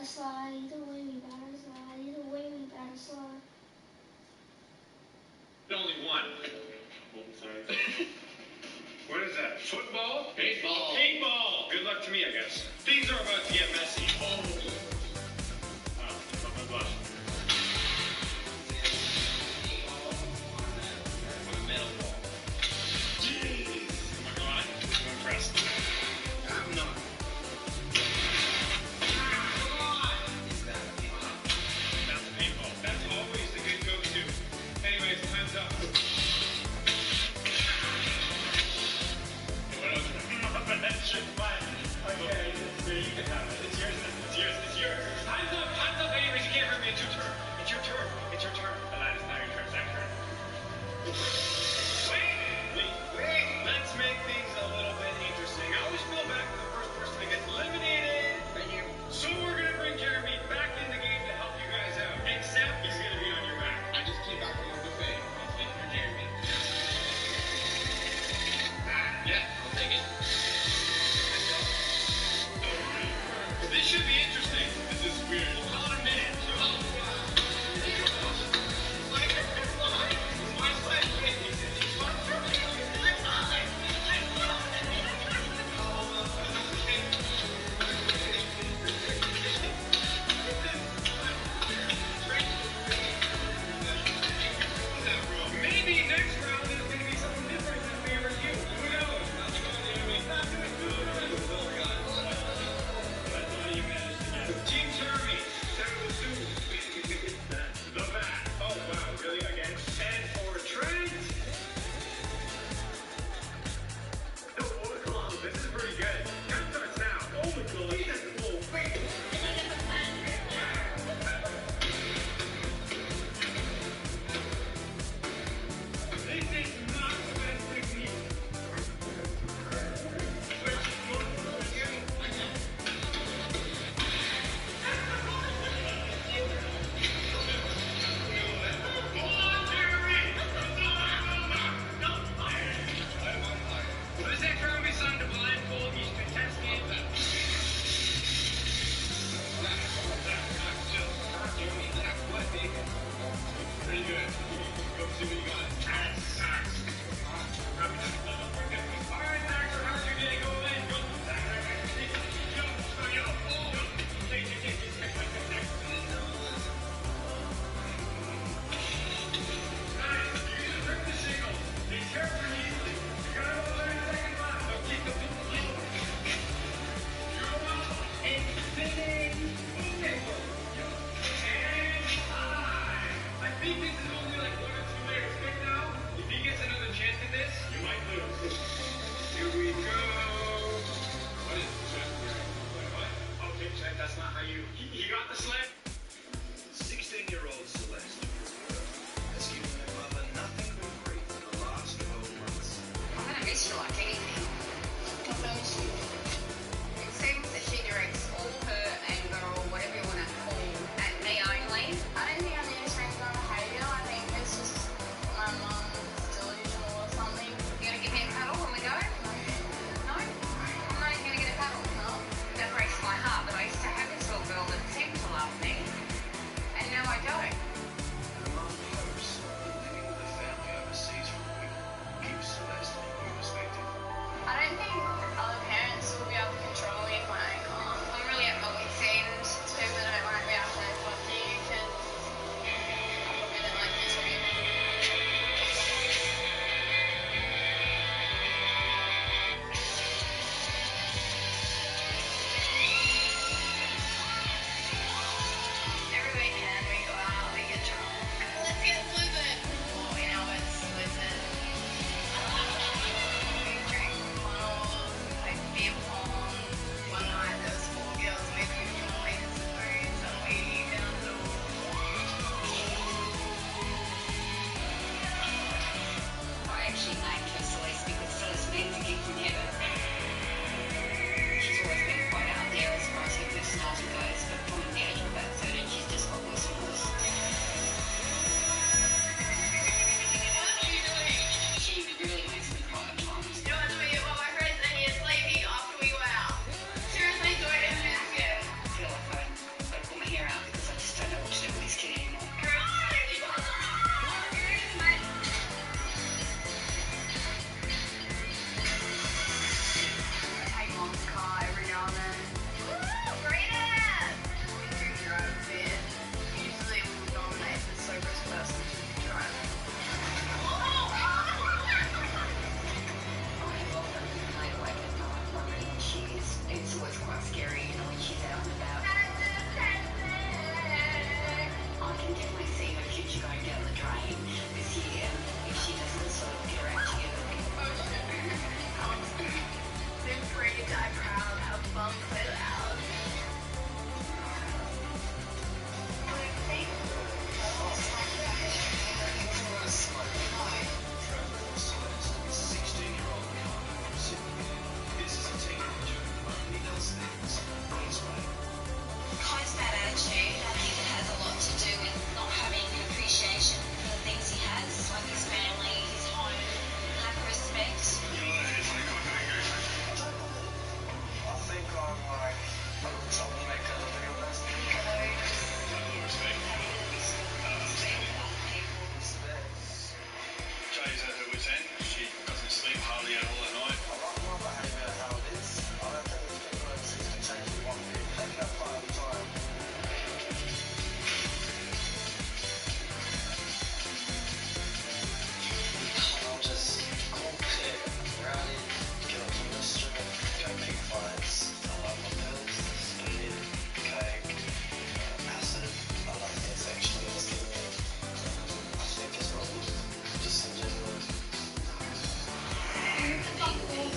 Slide, either way we gotta slide, either way we gotta slide. Only one. Oh, sorry. What is that? Football? Baseball. Paintball. Good luck to me, I guess. Things are about to get messy. Oh, my blush. On a metal ball. Jeez. Oh my God. I'm impressed. I'm not.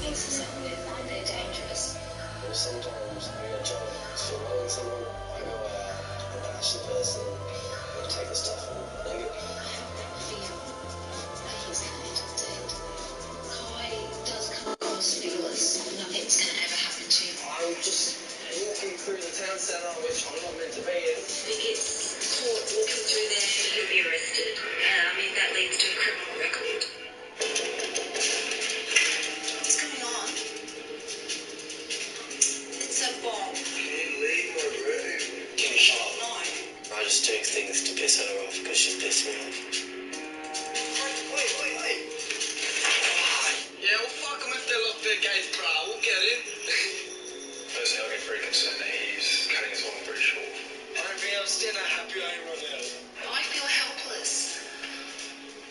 things to start with, and they're dangerous. Sometimes I get a job for knowing someone. I go bash the person and take the stuff and leave it. I feel like he's kind of dead. Kai does come across fearless. Nothing's going to ever happen to him. I'm just walking through the town centre, which I'm not meant to be in. He gets caught walking through there, he'll be arrested. That leads to a criminal record. What's going on? It's a bomb. Can you leave my room? Can you shut up? No. I just do things to piss her off because she's pissed me off. Wait. Yeah, well, fuck them if they lock their gates, bro. We'll get in. Personally, I get very concerned that he's cutting his life very short. I don't think I'm still that happy I ain't run out. I feel helpless.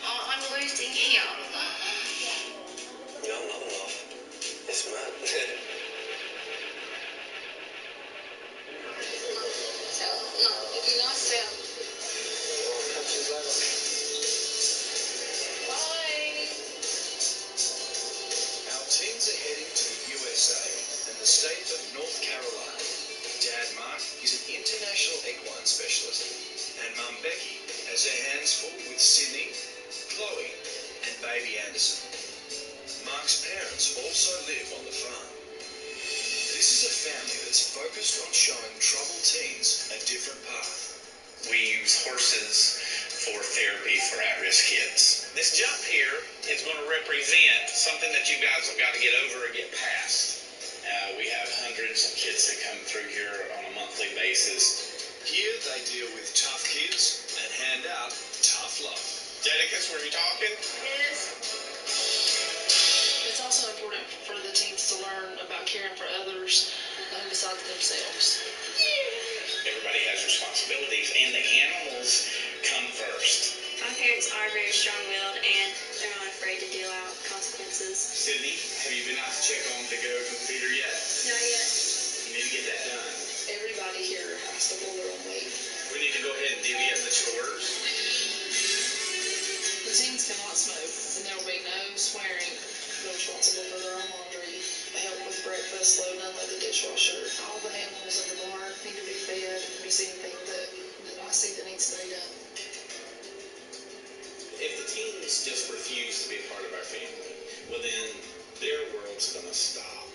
I'm losing here. Yeah, I'm not enough. It's mad. No, it'd be nice to. I'll catch you later. Bye. Our teens are heading to the USA and the state of North Carolina. Dad Mark is an international equine specialist, and Mum Becky has her hands full with Sydney, Chloe, and baby Anderson. Mark's parents also live on the farm. This is a family that's focused on showing troubled teens a different path. We use horses for therapy for at-risk kids. This jump here is going to represent something that you guys have got to get over and get past. We have hundreds of kids that come through here on a monthly basis. Here they deal with tough kids and hand out tough love. Dedicus, were you talking? Yes. It's also important for the teens to learn about caring for others besides themselves. Everybody has responsibilities, and the animals come first. My parents are very strong-willed, and they're not afraid to deal out consequences. Sydney, have you been out to check on the goat and feeder yet? Not yet. You need to get that done. Everybody here has to pull their own weight. We need to go ahead and divvy up the chores. The teens cannot smoke, and there will be no swearing. They're responsible for their own laundry, help with breakfast, load and unload the dishwasher. All the animals in the barn need to be fed. If you see anything that I see that needs to be done. If the teens just refuse to be a part of our family, well then their world's gonna stop.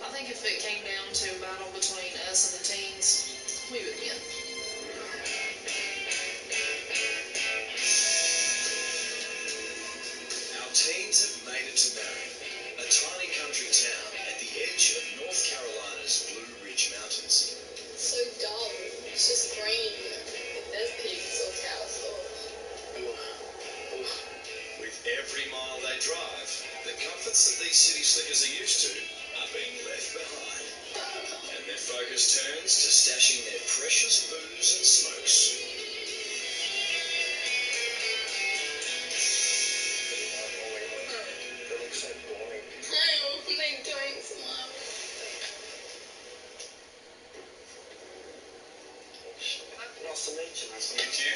I think if it came down to a battle between us and the teens, we would win. Our teens have made it to Marion, a tiny country town at the edge of North Carolina's Blue Ridge Mountains. It's so dull. It's just green. There's pigs or cows or... With every mile they drive, the comforts that these city slickers are used to are being left behind. And their focus turns to stashing their precious booze and smokes. They look so boring. They don't smile. Nice to meet you. Nice to meet you.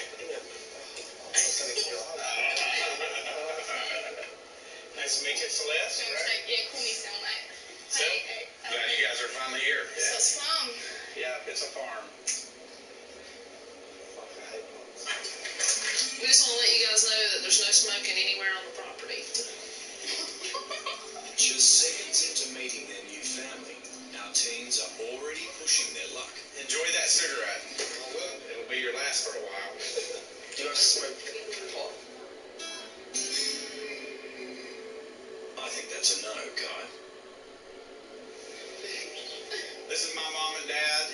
Nice to meet you, Celeste. Right? Yeah, call me Cellmate. So, glad you guys are finally here. So it's fun. Yeah, it's a farm. Fucking hate puns. We just want to let you guys know that there's no smoking anywhere on the property. Just seconds into meeting their new family, our teens are already pushing their luck. Enjoy that cigarette. It'll be your last for a while. Do you like to smoke pot? I think that's a no, Kai. This is my mom and dad.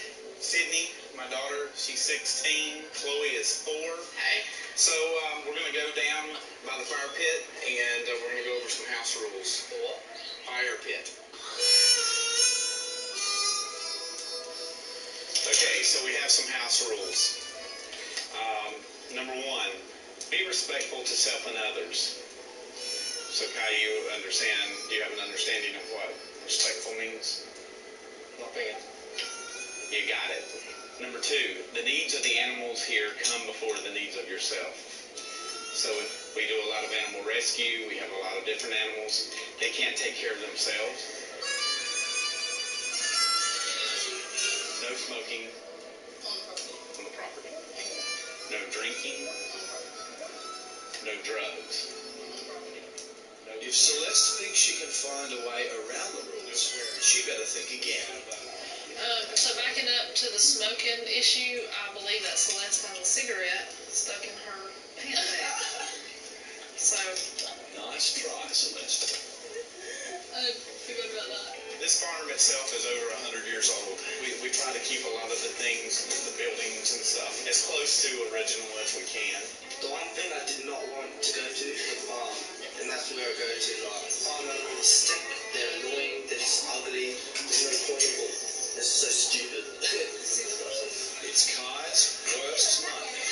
Sydney, my daughter, she's 16. Chloe is 4. Hey. So we're going to go down by the fire pit, and we're going to go over some house rules. For what? Fire pit. Okay, so we have some house rules. Number 1, be respectful to self and others. So Kai, you understand, do you have an understanding of what respectful means? Not being. You got it. Number 2, the needs of the animals here come before the needs of yourself. So we do a lot of animal rescue. We have a lot of different animals. They can't take care of themselves. No smoking on the property. No drinking. No drugs. If Celeste thinks she can find a way around the rules, she better think again. So backing up to the smoking issue, I believe that Celeste has a cigarette stuck in her pant bag. So. Nice try, Celeste. I forgot about that. This farm itself is over 100 years old. We try to keep a lot of the things, the buildings and stuff, as close to original as we can. The one thing I did not want to go to is the farm, and that's where I go to. Like, farm animals stink, they're annoying, they're just ugly, there's no point in it. It's so stupid. It's Kai's worst nightmare.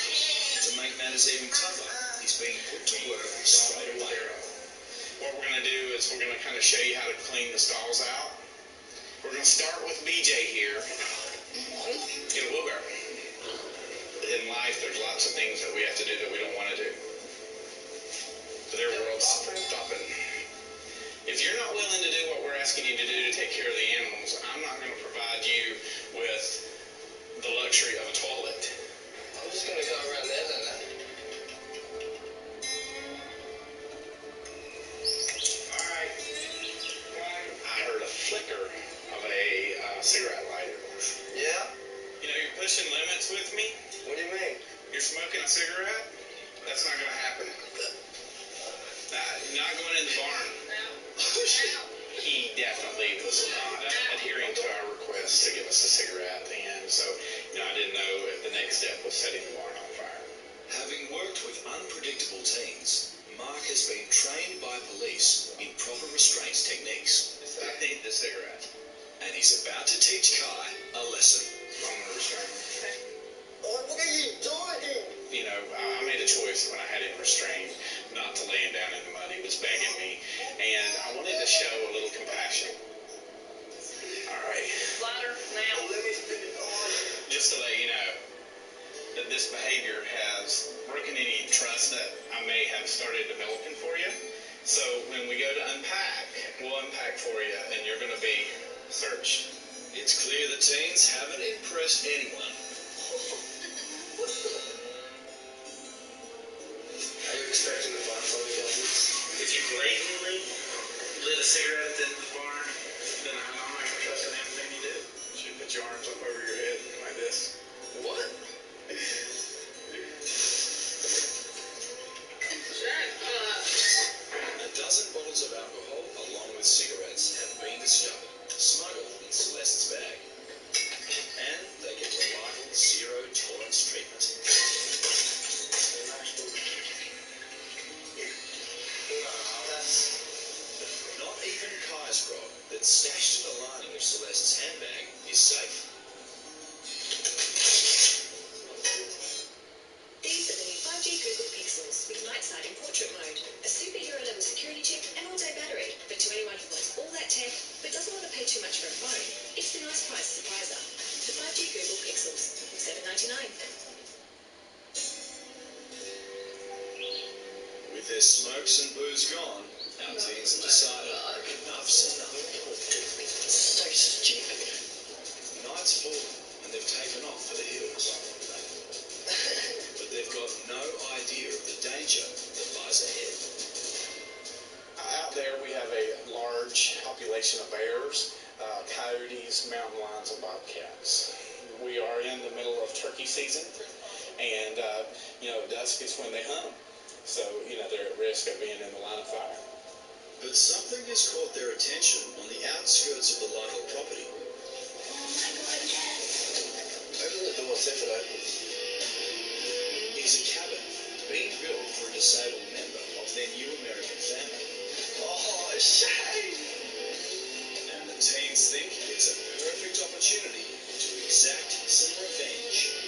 To make matters even tougher, he's being put to work straight away. What we're going to do is we're going to kind of show you how to clean the stalls out. We're going to start with BJ here. Get a wheelbarrow. In life, there's lots of things that we have to do that we don't want to do. Their world's stopping. If you're not willing to do what we're asking you to do to take care of the animals, I'm not going to provide you with the luxury of a toilet. I'm just going to go around there then. Alright. I heard a flicker of a cigarette lighter. Yeah? You know, you're pushing limits with me. What do you mean? You're smoking a cigarette? That's not going to happen. Not going in the barn. He definitely was not adhering to our request to give us a cigarette, and so, I didn't know if the next step was setting the barn on fire. Having worked with unpredictable teens, Mark has been trained by police in proper restraint techniques. I need the cigarette. And he's about to teach Kai a lesson. I'm going to restrain him. Oh, what are you doing? I made a choice when I had him restrained not to lay him down in the mud. He was begging me, and I wanted to show a little compassion. All right. Louder now. Let me finish. Just to let you know that this behavior has broken any trust that I may have started developing for you. So when we go to unpack, we'll unpack for you, and you're going to be searched. It's clear the teens haven't impressed anyone. Are you expecting to find something like this? If you blatantly lit a cigarette at the end of the barn, then I'm not going to trust a damn thing you do. You should put your arms up over your head like this. What? A dozen bottles of alcohol, along with cigarettes, have been discovered, smuggled in Celeste's bag. And they get reliable zero-tolerance treatment. Not even Kai's grog, that's stashed in the lining of Celeste's handbag, is safe. These are the new 5G Google Pixels with night sight in portrait mode, a superhero level security chip and all-day battery. But to anyone who wants all that tech but doesn't want to pay too much for a phone, it's the nice price surpriser. The 5G Google Pixels from $7.99. With their smokes and booze gone, our teens have decided enough's enough. So stupid. Night's fallen, and they've taken off for the hills. But they've got no idea of the danger that lies ahead. Out there we have a large population of bears, coyotes, mountain lions, and bobcats. We are in the middle of turkey season, and dusk is when they hunt them. So, they're at risk of being in the line of fire. But something has caught their attention on the outskirts of the Lytle property. Open the door, see if it opens. It's a cabin being built for a disabled member of their new American family. Oh, shame! And the teens think it's a perfect opportunity to exact some revenge.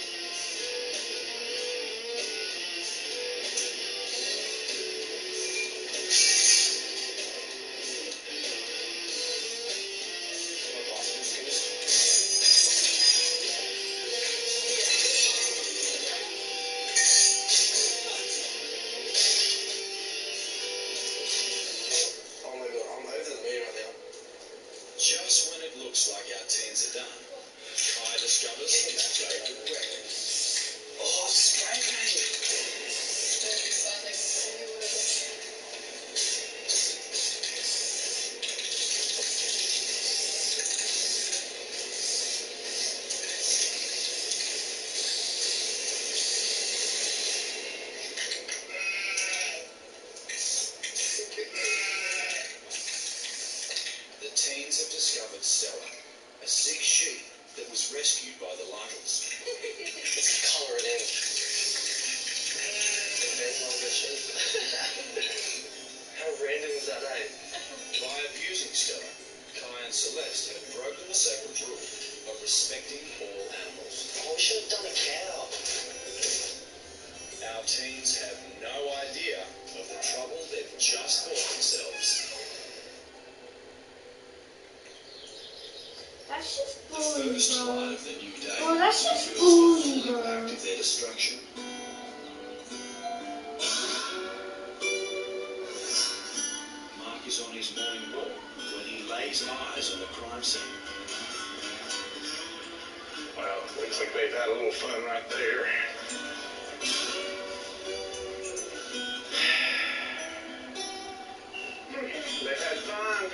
Just when it looks like our teens are done, Kai discovers his favourite weapon. Oh, spray paint! Don't be sad like Hollywood. The teens have discovered Stella, a sick sheep that was rescued by the Lytles. Let's colour it in. And then like a sheep. How random is that, eh? By abusing Stella, Kai and Celeste have broken the sacred rule of respecting all animals. Oh, we should have done a cow. Our teens have no idea of the trouble they've just bought themselves. That's just The bully, first bro. light of the new day Bro, that's just reveals the bully, full bro. impact of their destruction. Mark is on his morning walk when he lays eyes on the crime scene. Well, looks like they've had a little fun right there. They've had fun.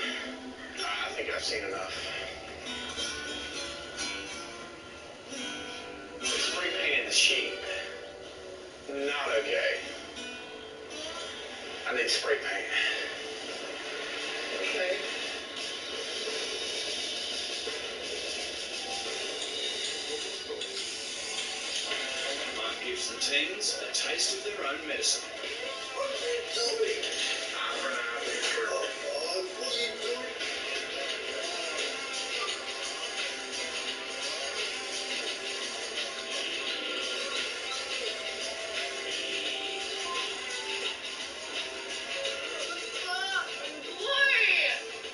I think I've seen enough. They spray painted the sheep. Not okay. I need spray paint. Okay. Mark gives the teens a taste of their own medicine. What are you doing? For now, sure. Oh, God, what are you doing?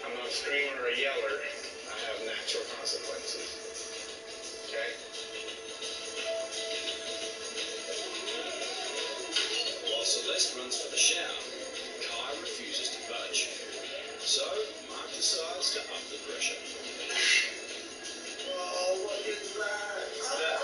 I'm not a screamer or a yeller. I have natural consequences. Okay? While Celeste runs for the shower, Kai refuses to budge. So, Mark decides to up the pressure. Oh, what is that?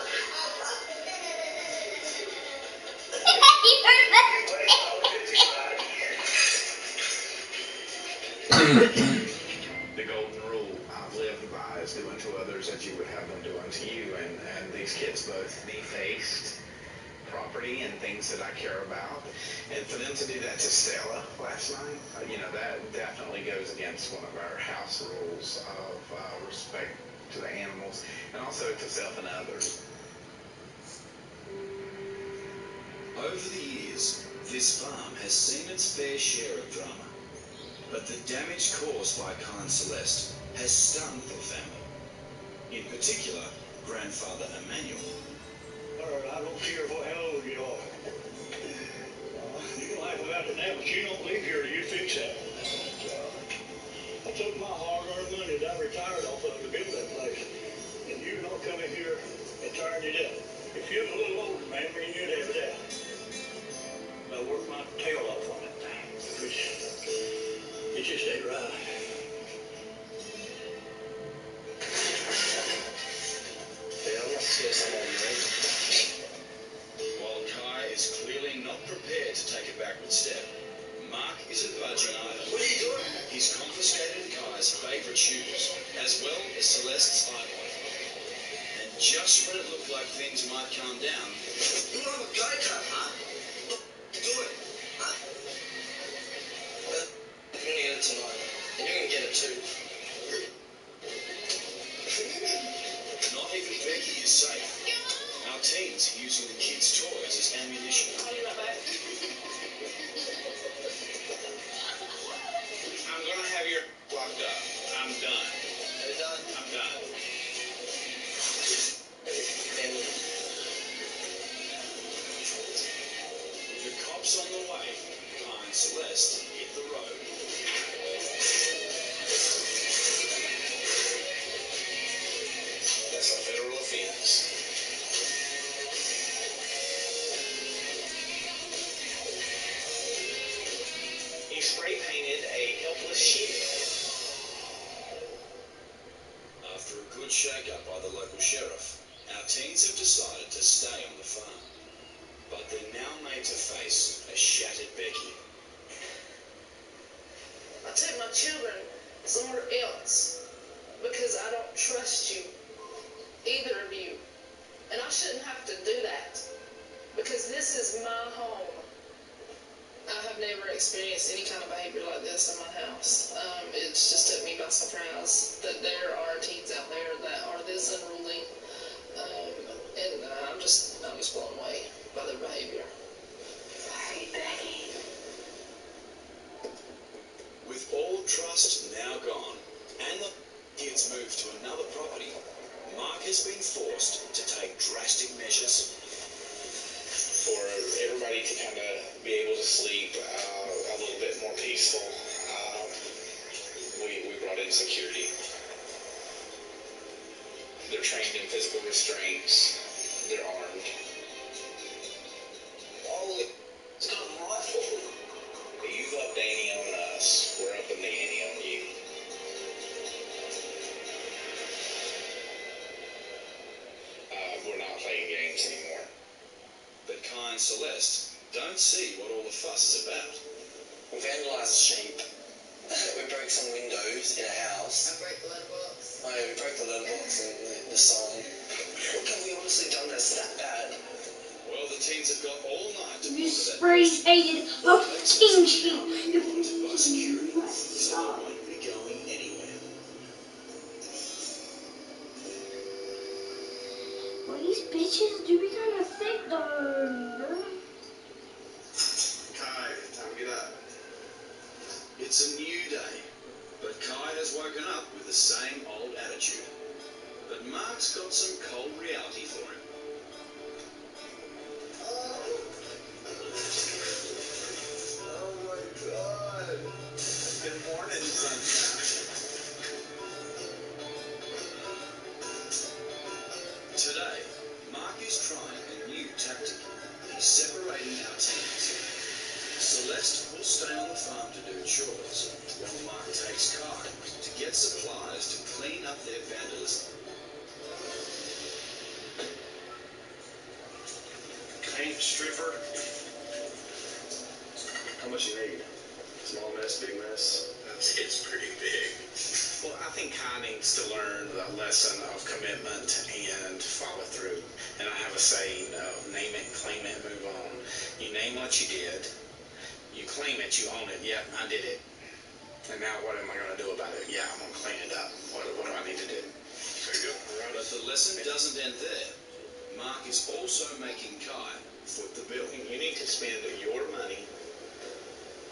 The golden rule I've lived by is do unto others as you would have them do unto you. And these kids both defaced property and things that I care about. And for them to do that to Stella last night, that definitely goes against one of our house rules of respect to the animals and also to self and others. Over the years, this farm has seen its fair share of drama. But the damage caused by Kai and Celeste has stunned the family. In particular, grandfather Emmanuel. I don't care how old you are. You can laugh about it now, but you don't live here till you fix that. I took my hard-earned money that I retired off of to build that place. And you're not coming here and tearing it up. If you was a little older, man, you'd have it out. I worked my tail off on it. It just ain't right. Yeah, I'm not scared of someone, mate. While Kai is clearly not prepared to take a backward step, Mark isn't budging either. What are you doing? He's confiscated Kai's favourite shoes, as well as Celeste's iPod. And just when it looked like things might calm down, You want to have a go kart, huh? What are you doing? Huh? You're going to get it tonight. And you're going to get it too. not even Becky is safe. Our teens are using the kids' toys as ammunition. I'm going to have your locked up. I'm done. Are you done? I'm done. And With the cops on the way, Kai and Celeste hit the road. That's a federal offence. good shake-up by the local sheriff, our teens have decided to stay on the farm. But they're now made to face a shattered Becky. I took my children somewhere else because I don't trust you, either of you. And I shouldn't have to do that because this is my home. I have never experienced any kind of behavior like this in my house. It just took me by surprise that there are teens out there that are this unruly. And I'm just blown away by their behavior. Sorry, Becky. With all trust now gone, and the kids moved to another property, Mark has been forced to take drastic measures. For everybody to kind of be able to sleep a little bit more peaceful, we brought in security. They're trained in physical restraints. They're armed. Oh, it's got a rifle. You've upped the ante on us. We're upping the ante on you. We're not playing games anymore. But Kai and Celeste don't see what all the fuss is about. We vandalised sheep. We broke some windows in a house. I break the letterbox. Oh, yeah, we broke the letterbox and the sign. What have we honestly done that's that bad? Well, the teens have got all night to You ponder that spray-painted a fucking sheep. You wanted by security, so they stop. won't be going anywhere. Well, these bitches do be kind of thick, though. Kai, time to get up. It's a new day, but Kai has woken up with the same old attitude. But Mark's got some cold reality for him. Oh my God. Good morning, sunshine. Today, Mark is trying a new tactic. He's separating our teams. Celeste will stay on the farm to do chores, while Mark takes Kai to get supplies to clean up their vandalism. Paint, stripper. How much you need? Small mess, big mess? It's pretty big. Well, I think Kai needs to learn the lesson of commitment and follow through. And I have a saying of name it, claim it, move on. You name what you did. You claim it, you own it. Yep, I did it. And now what am I going to do about it? Yeah, I'm going to clean it up. What do I need to do? Very good. But the lesson doesn't end there. Mark is also making Kai foot the bill. You need to spend your money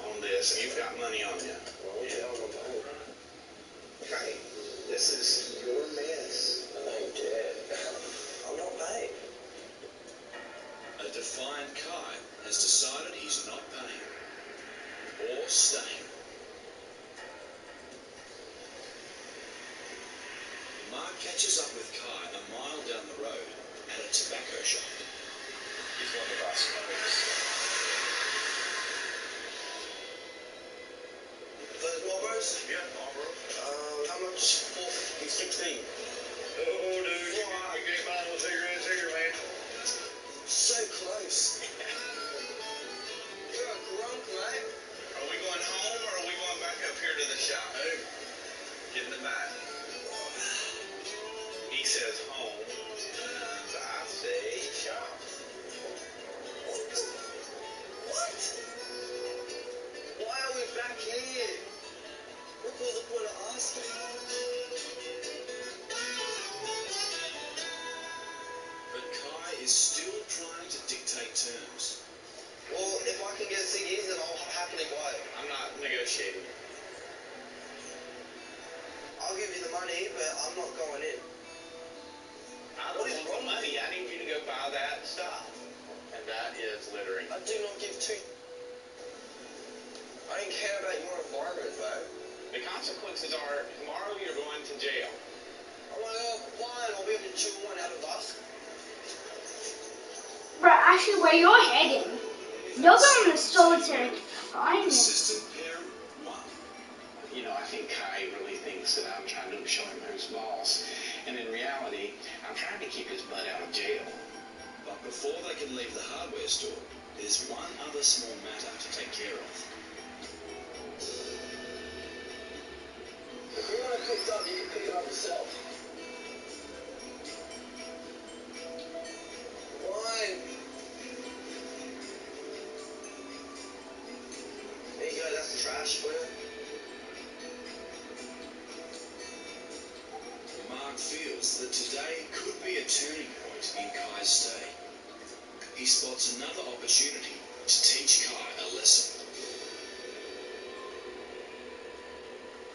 on this. And you've got money on you. Okay, this is your mess. I ain't dead. I'm not paid. A defiant Kai has decided he's not paying or staying. Mark catches up with Kai a mile down the road at a tobacco shop. He's going to buy smokes. Those Marlboros? Yeah, Marlboro. How much? 4.16. Oh, dude, you can't buy no cigarettes here, man. So close. You're a grunk, mate. Are we going home or are we going back up here to the shop? Home. Get in the back. He says home. And I say shop. What? Why are we back here? What was the point of asking? But Kai is still trying to dictate terms. Well, if I can get ciggies, then I'll happily buy it. I'm not negotiating. I'll give you the money, but I'm not going in. I don't want the money. I need you to go buy that stuff. And that is littering. I do not give two. I don't care about your environment, though. The consequences are tomorrow you're going to jail. I'm like, oh, fine, I'll be able to chew one out of dusk. Bro, actually, where you're heading, you're going to solitary confinement. Assistant parent 1. You know, I think Kai really thinks that I'm trying to show him who's boss. And in reality, I'm trying to keep his butt out of jail. But before they can leave the hardware store, there's one other small matter to take care of. If you want it picked up, you can pick it up yourself. Why? There you go, that's the trash for you. Mark feels that today could be a turning point in Kai's stay. He spots another opportunity to teach Kai a lesson.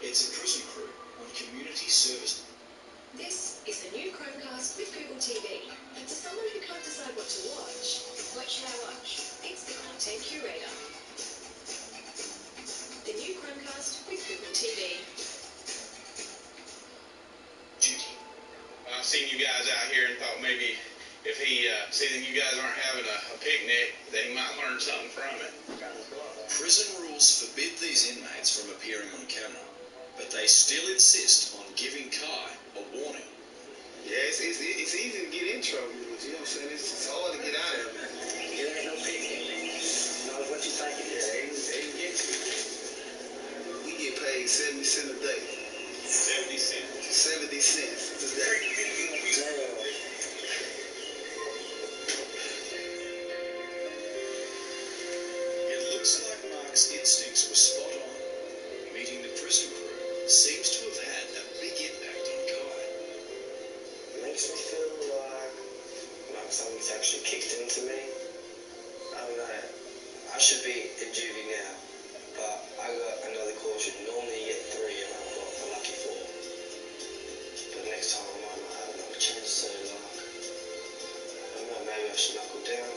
It's a prison crew on community service. This is the new Chromecast with Google TV. And to someone who can't decide what to watch, what should I watch? It's the content curator. The new Chromecast with Google TV. Duty. I've seen you guys out here and thought maybe if he see that you guys aren't having a picnic, that he might learn something from it. Prison rules forbid these inmates from appearing on camera, but they still insist on giving Kai a warning. Yeah, it's easy to get in trouble, but you know what I'm saying? It's hard to get out of it. It ain't no picnic. Not what you think it is. They can get you. We get paid 70 cents a day. 70 cents. 70 cents today. Damn. It looks like Mark's instincts were spot on. Meeting the prison crew seems to have had a big impact on Kai. It makes me feel like something's actually kicked into me. I don't know. I should be in juvie now, but I got another caution. Normally you get 3 and I've got a lucky 4. But next time I might not have another chance, so like, I don't know, maybe I should knuckle down.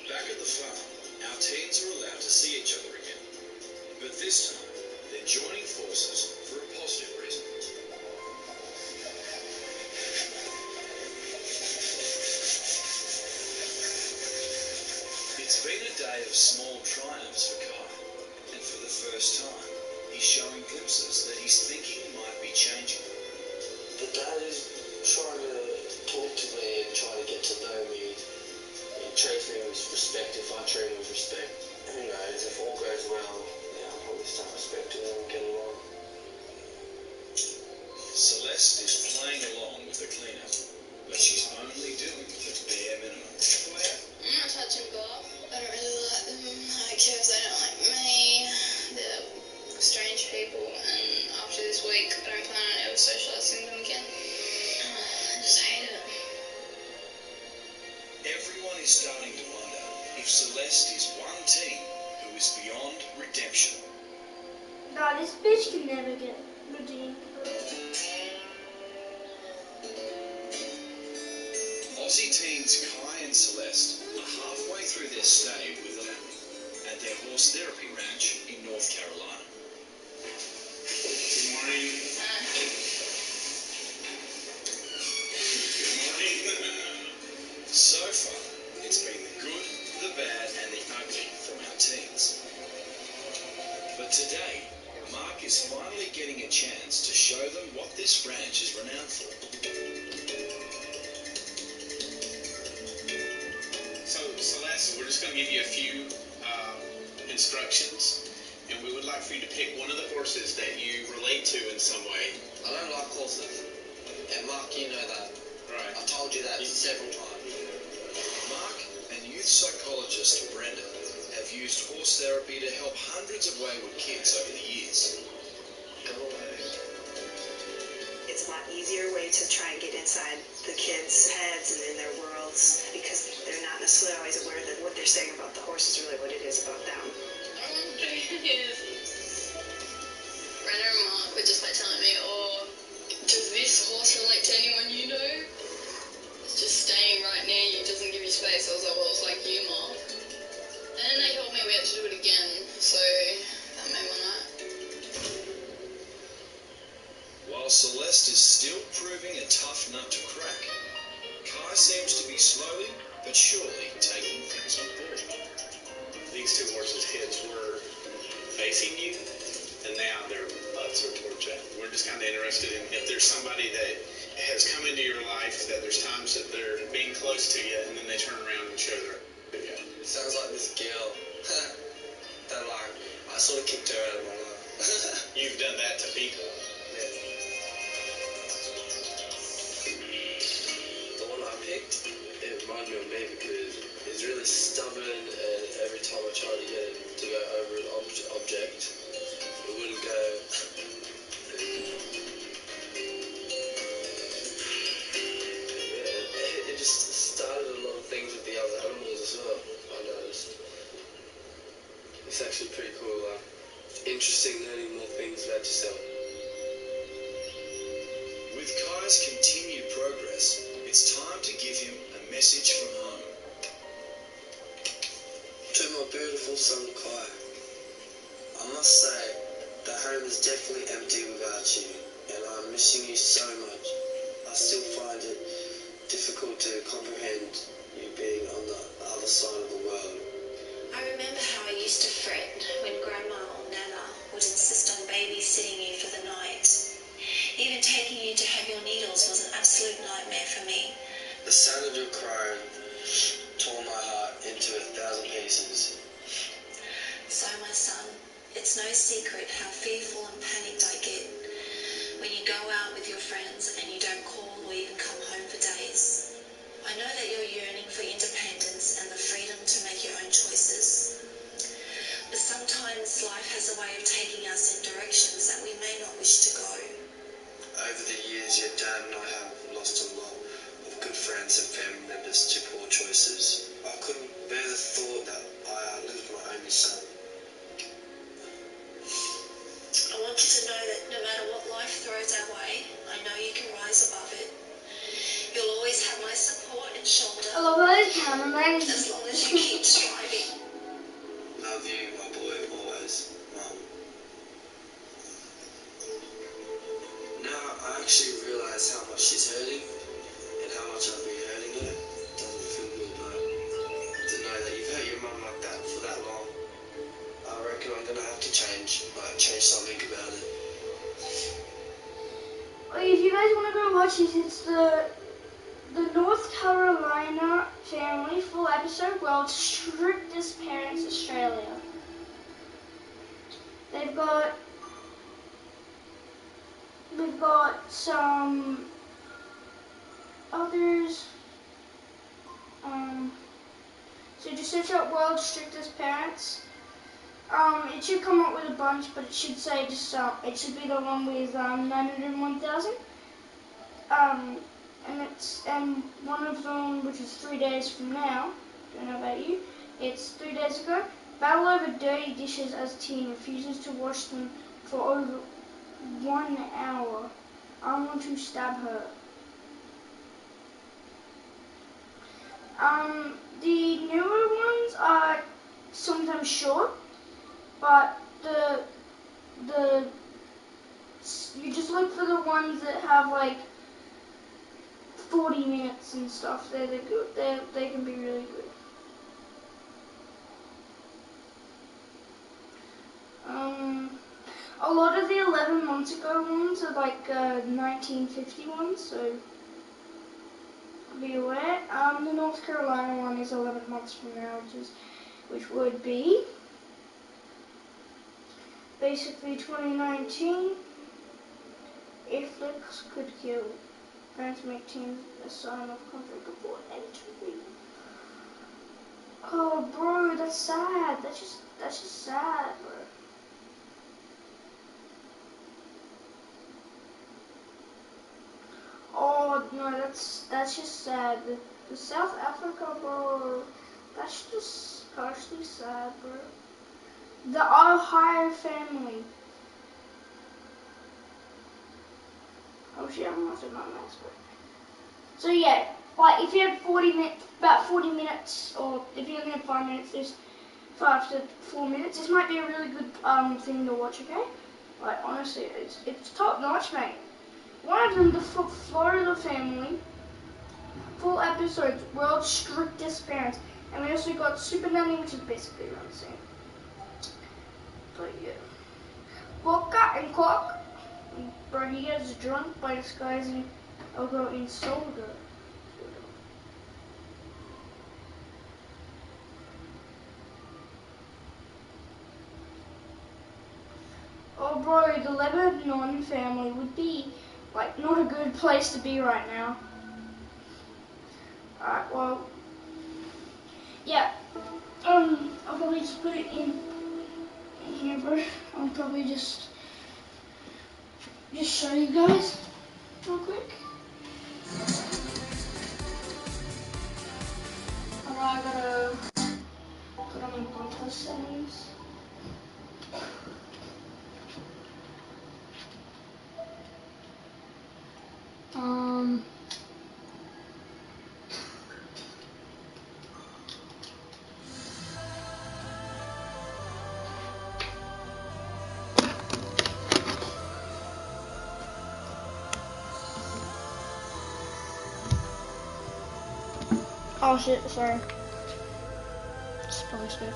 Back at the farm, our teens are allowed to see each other again. But this time, they're joining forces for a positive reason. It's been a day of small triumphs for Kai, and for the first time, he's showing glimpses that his thinking might be changing. The dad is trying to talk to me and try to get to know me. He treats me with respect if I treat him with respect. Who knows, if all goes well, yeah, I'll probably start respecting him and get along. Celeste is playing along with the cleanup, but she's only doing the bare minimum. I'm not touching golf. I don't really like them. I don't care if they don't like me. They're strange people, and after this week, I don't plan on ever socialising with them again. I just hate it. Everyone is starting to wonder if Celeste is one teen who is beyond redemption. God, this bitch can never get redeemed. Aussie teens Kai and Celeste are halfway through their stay with the family at their horse therapy ranch in North Carolina. Good morning. Good morning. So far, it's been the good, the bad, and the ugly from our teens. But today, Mark is finally getting a chance to show them what this ranch is renowned for. So, Celeste, we're just going to give you a few instructions, and we would like for you to pick one of the horses that you relate to in some way. I don't like horses. And Mark, you know that. Right. I've told you that several times. Mark and youth psychologist Brenda have used horse therapy to help hundreds of wayward kids over the years. Go away. It's a lot easier way to try and get inside the kids' heads and in their worlds because they're not necessarily always aware that what they're saying about the horse is really what it is about them. I want to is Brenda and Mark were just like telling me, oh, does this horse relate to anyone you know? It's just staying right near you, doesn't give you space. I was like, well, it's like you, Mark. And then they told me we had to do it again, so that made my night. While Celeste is still proving a tough nut to crack, Kai seems to be slowly but surely taking things on board. These two horses' heads were facing you, and now their butts are towards you. We're Just kind of interested in if there's somebody that has come into your life that there's times that they're being close to you and then they turn around and show their to you. It sounds like this girl that like I sort of kicked her out of my life. You've done that to people. Yeah. The one I picked, it reminded me of me because it's really stubborn, and every time I tried to get it to go over an object, it wouldn't go. Yeah, it just started a lot of things with the other animals as well, I noticed. It's actually pretty cool, it's interesting learning more things about yourself. With Kai's continued progress, it's time to give him a message from home. To my beautiful son Kai, I must say the home is definitely empty without you, and I'm missing you so much. I still find it difficult to comprehend you being on the other side of the world. I remember how I used to fret when Grandma or Nana would insist on babysitting you for the night. Even taking you to have your needles was an absolute nightmare for me. The sound of your crying tore my heart into 1,000 pieces. So, my son, it's no secret how fearful and panicked I get when you go out with your friends and you don't call or even come home for days. I know that you're yearning for independence and the freedom to make your own choices. But sometimes life has a way of taking us in directions that we may not wish to go. Over the years, your dad and I have lost a lot of good friends and family members to poor choices. I couldn't bear the thought that I outlived my only son. I want you to know that no matter what life throws our way, I know you can rise above it. You'll always have my support and shoulder. I love those cameramen. As long as you keep striving. Love you, my boy, always, Mum. Now I actually realise how much she's hurting and how much I've been hurting her. It doesn't feel good, but to know that you've hurt your mum like that for that long, I reckon I'm gonna have to change something about it. If you guys want to go watch this, it's the North Carolina family full episode, World's Strictest Parents Australia. We've got some others. So just search out World's Strictest Parents. It should come up with a bunch, but it should say it should be the one with 901,000. And one of them, which is 3 days from now, don't know about you, it's 3 days ago. Battle over dirty dishes as teen refuses to wash them for over 1 hour. I want to stab her. The newer ones are sometimes short, but you just look for the ones that have like 40 minutes and stuff. They're good. They can be really good. A lot of the 11 months ago ones are like 1950 ones, so be aware. The North Carolina one is 11 months from now, which would be basically 2019. If flicks could kill, parents make teens a sign of conflict before entering. Oh, bro, that's sad. That's just sad, bro. Oh no, that's just sad. The South Africa, bro. That's just partially sad, bro. The Ohio family. Oh shit, I'm not in my mask, bro. So yeah, like if you had about 40 minutes, or if you only had 5 minutes, there's 5 to 4 minutes. This might be a really good thing to watch, okay? Like honestly, it's top notch, mate. One of them, the Florida family, full episodes, World's Strictest Parents, and we also got Super Nanny, which is basically around the same. But yeah, Boca and Cock, Bro, he gets drunk by disguising alcohol in soda. Oh bro, the Lebanon family would be like not a good place to be right now. Alright, well, yeah, I'll probably just put it in here, bro. I'll probably just show you guys real quick. Alright, I gotta put on my bumper settings. Oh shit, sorry. It's probably switched.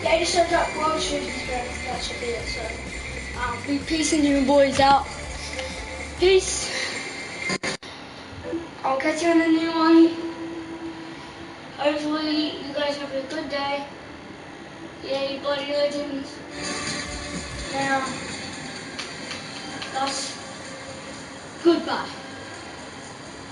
Yeah, I just searched up World Shoes that should be it, so I'll be peacing you boys out. Peace. I'll catch you in the new one. Hopefully you guys have a good day. Yeah, you bloody legends. Now, that's goodbye.